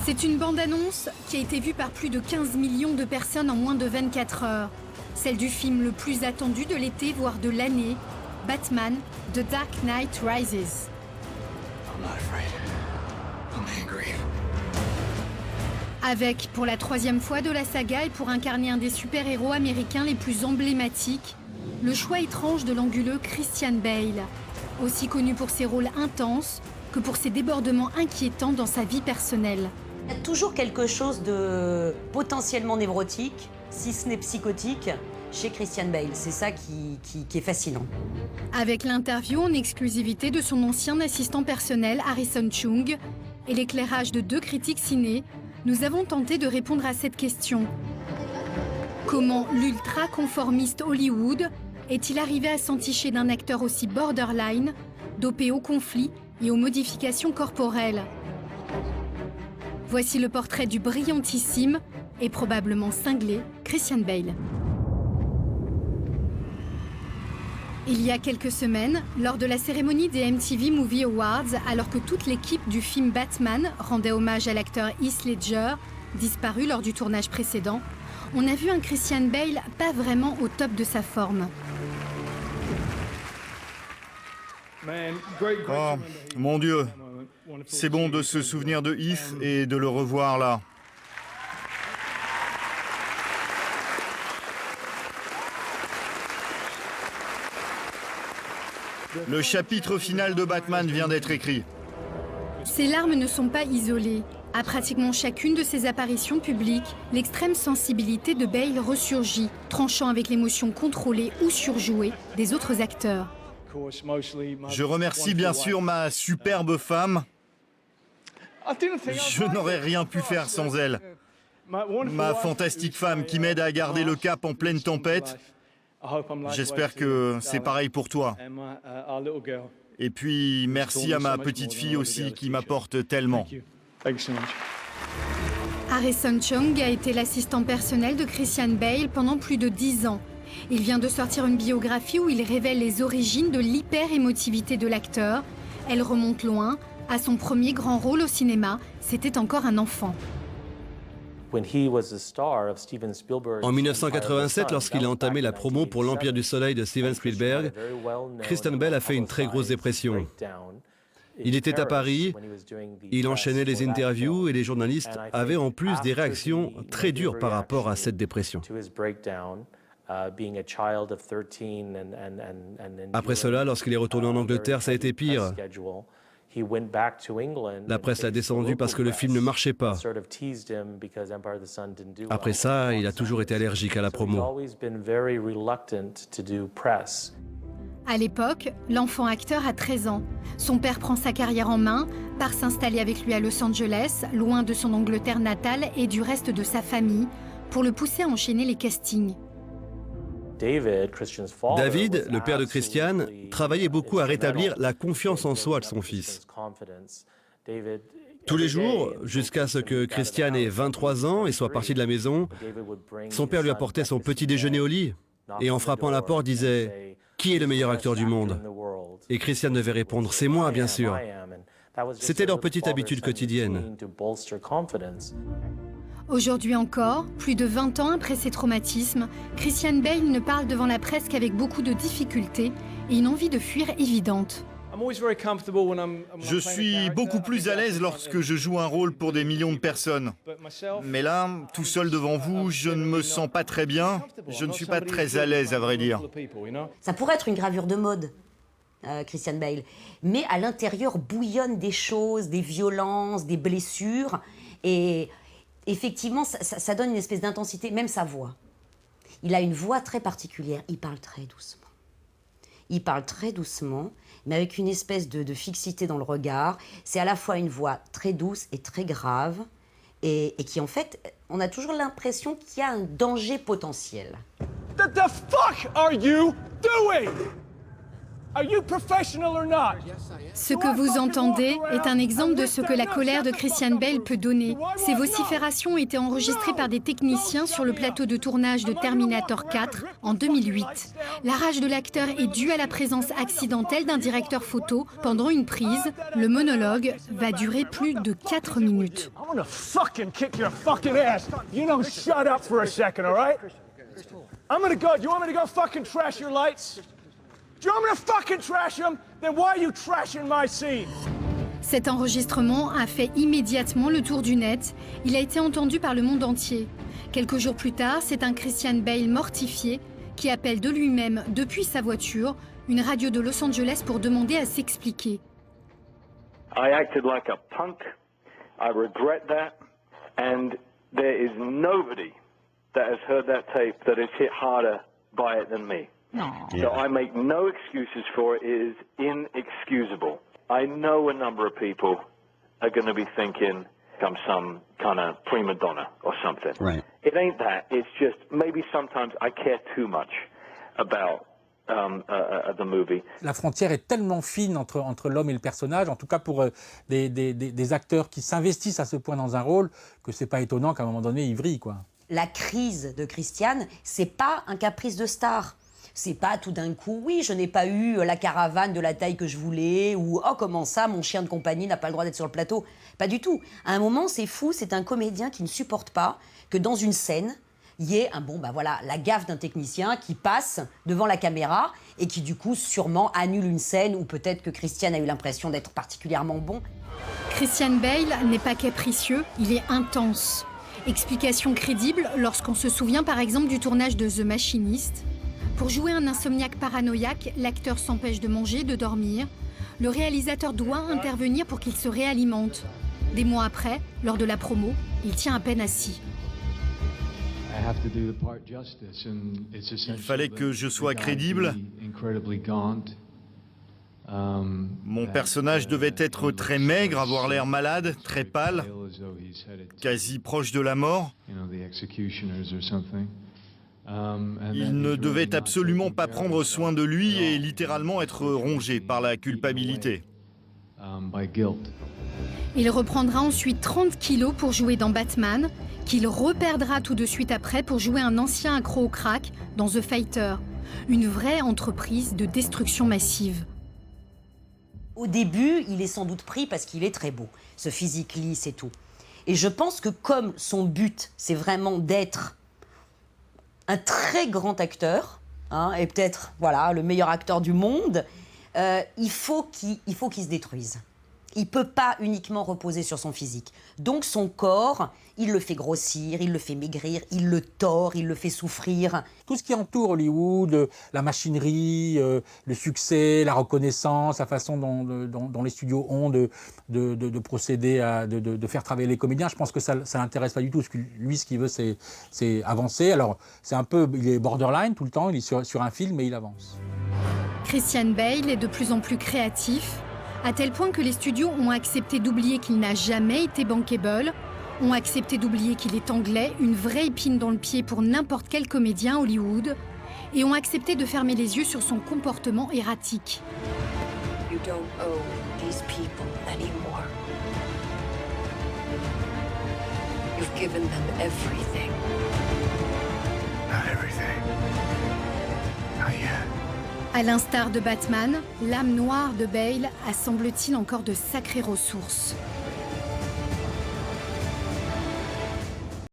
C'est une bande-annonce qui a été vue par plus de 15 millions de personnes en moins de 24 heures. Celle du film le plus attendu de l'été, voire de l'année, Batman, The Dark Knight Rises. I'm not afraid. I'm angry. Avec, pour la 3e fois de la saga et pour incarner un des super-héros américains les plus emblématiques, le choix étrange de l'anguleux Christian Bale, aussi connu pour ses rôles intenses que pour ses débordements inquiétants dans sa vie personnelle. Il y a toujours quelque chose de potentiellement névrotique, si ce n'est psychotique, chez Christian Bale. C'est ça qui est fascinant. Avec l'interview en exclusivité de son ancien assistant personnel Harrison Chung et l'éclairage de 2 critiques ciné, nous avons tenté de répondre à cette question. Comment l'ultra-conformiste Hollywood est-il arrivé à s'enticher d'un acteur aussi borderline, dopé au conflit et aux modifications corporelles? Voici le portrait du brillantissime et probablement cinglé Christian Bale. Il y a quelques semaines, lors de la cérémonie des MTV Movie Awards, alors que toute l'équipe du film Batman rendait hommage à l'acteur Heath Ledger, disparu lors du tournage précédent, on a vu un Christian Bale pas vraiment au top de sa forme. Oh, mon Dieu, c'est bon de se souvenir de Heath et de le revoir là. Le chapitre final de Batman vient d'être écrit. Ces larmes ne sont pas isolées. À pratiquement chacune de ses apparitions publiques, l'extrême sensibilité de Bale ressurgit, tranchant avec l'émotion contrôlée ou surjouée des autres acteurs. Je remercie bien sûr ma superbe femme. Je n'aurais rien pu faire sans elle. Ma fantastique femme qui m'aide à garder le cap en pleine tempête. J'espère que c'est pareil pour toi. Et puis, merci à ma petite fille aussi qui m'apporte tellement. Harrison Chung a été l'assistant personnel de Christian Bale pendant plus de 10 ans. Il vient de sortir une biographie où il révèle les origines de l'hyper-émotivité de l'acteur. Elle remonte loin, à son premier grand rôle au cinéma. C'était encore un enfant. En 1987, lorsqu'il a entamé la promo pour l'Empire du Soleil de Steven Spielberg, Christian Bale a fait une très grosse dépression. Il était à Paris, il enchaînait les interviews et les journalistes avaient en plus des réactions très dures par rapport à cette dépression. Après cela, lorsqu'il est retourné en Angleterre, ça a été pire. La presse l'a descendu parce que le film ne marchait pas. Après ça, il a toujours été allergique à la promo. À l'époque, l'enfant acteur a 13 ans. Son père prend sa carrière en main, part s'installer avec lui à Los Angeles, loin de son Angleterre natale et du reste de sa famille, pour le pousser à enchaîner les castings. David, le père de Christian, travaillait beaucoup à rétablir la confiance en soi de son fils. Tous les jours, jusqu'à ce que Christian ait 23 ans et soit parti de la maison, son père lui apportait son petit déjeuner au lit et en frappant à la porte disait « Qui est le meilleur acteur du monde ?» Et Christian devait répondre « C'est moi, bien sûr ». C'était leur petite habitude quotidienne. Aujourd'hui encore, plus de 20 ans après ses traumatismes, Christian Bale ne parle devant la presse qu'avec beaucoup de difficultés et une envie de fuir évidente. Je suis beaucoup plus à l'aise lorsque je joue un rôle pour des millions de personnes. Mais là, tout seul devant vous, je ne me sens pas très bien. Je ne suis pas très à l'aise, à vrai dire. Ça pourrait être une gravure de mode, Christian Bale. Mais à l'intérieur bouillonnent des choses, des violences, des blessures. Et effectivement, ça donne une espèce d'intensité, même sa voix. Il a une voix très particulière. Il parle très doucement. Il parle très doucement, mais avec une espèce de fixité dans le regard. C'est à la fois une voix très douce et très grave, et qui, en fait, on a toujours l'impression qu'il y a un danger potentiel. What the fuck are you doing? Ce que vous entendez est un exemple de ce que la colère de Christian Bale peut donner. Ces vociférations ont été enregistrées par des techniciens sur le plateau de tournage de Terminator 4 en 2008. La rage de l'acteur est due à la présence accidentelle d'un directeur photo pendant une prise. Le monologue va durer plus de 4 minutes. I'm gonna go. You want me to go fucking trash your lights? Do you want me to fucking trash them? Then why are you trashing my scene? Cet enregistrement a fait immédiatement le tour du net. Il a été entendu par le monde entier. Quelques jours plus tard, c'est un Christian Bale mortifié qui appelle de lui-même depuis sa voiture une radio de Los Angeles pour demander à s'expliquer. I acted like a punk. I regret that. And there is nobody that has heard that tape that is hit harder by it than me. Non. So I make no excuses for it. It is inexcusable. I know a number of people are going to be thinking I'm some kind of prima donna or something. Right. It ain't that. It's just maybe sometimes I care too much about the movie. La frontière est tellement fine entre l'homme et le personnage, en tout cas pour des acteurs qui s'investissent à ce point dans un rôle, que c'est pas étonnant qu'à un moment donné, ils vrillent, quoi. La crise de Christian, c'est pas un caprice de star. C'est pas tout d'un coup, oui, je n'ai pas eu la caravane de la taille que je voulais, ou oh, comment ça, mon chien de compagnie n'a pas le droit d'être sur le plateau. Pas du tout. À un moment, c'est fou, c'est un comédien qui ne supporte pas que dans une scène, il y ait la gaffe d'un technicien qui passe devant la caméra et qui, du coup, sûrement annule une scène où peut-être que Christian a eu l'impression d'être particulièrement bon. Christian Bale n'est pas capricieux, il est intense. Explication crédible lorsqu'on se souvient par exemple du tournage de The Machinist. Pour jouer un insomniaque paranoïaque, l'acteur s'empêche de manger, de dormir. Le réalisateur doit intervenir pour qu'il se réalimente. Des mois après, lors de la promo, il tient à peine assis. Il fallait que je sois crédible. Mon personnage devait être très maigre, avoir l'air malade, très pâle, quasi proche de la mort. Il ne devait absolument pas prendre soin de lui et littéralement être rongé par la culpabilité. Il reprendra ensuite 30 kilos pour jouer dans Batman, qu'il reperdra tout de suite après pour jouer un ancien accro au crack dans The Fighter, une vraie entreprise de destruction massive. Au début, il est sans doute pris parce qu'il est très beau, ce physique lisse et tout. Et je pense que comme son but, c'est vraiment d'être un très grand acteur, et peut-être le meilleur acteur du monde, il faut qu'il se détruise. Il ne peut pas uniquement reposer sur son physique. Donc son corps, il le fait grossir, il le fait maigrir, il le tord, il le fait souffrir. Tout ce qui entoure Hollywood, la machinerie, le succès, la reconnaissance, la façon dont les studios ont de procéder de faire travailler les comédiens, je pense que ça l'intéresse pas du tout. Lui, ce qu'il veut, c'est avancer. Alors, il est borderline tout le temps, il est sur un film, mais il avance. Christian Bale est de plus en plus créatif, à tel point que les studios ont accepté d'oublier qu'il n'a jamais été bankable, ont accepté d'oublier qu'il est anglais, une vraie épine dans le pied pour n'importe quel comédien Hollywood, et ont accepté de fermer les yeux sur son comportement erratique. You don't owe these people anymore. You've given them everything. Not everything. Not yet. À l'instar de Batman, l'âme noire de Bale a semble-t-il encore de sacrées ressources.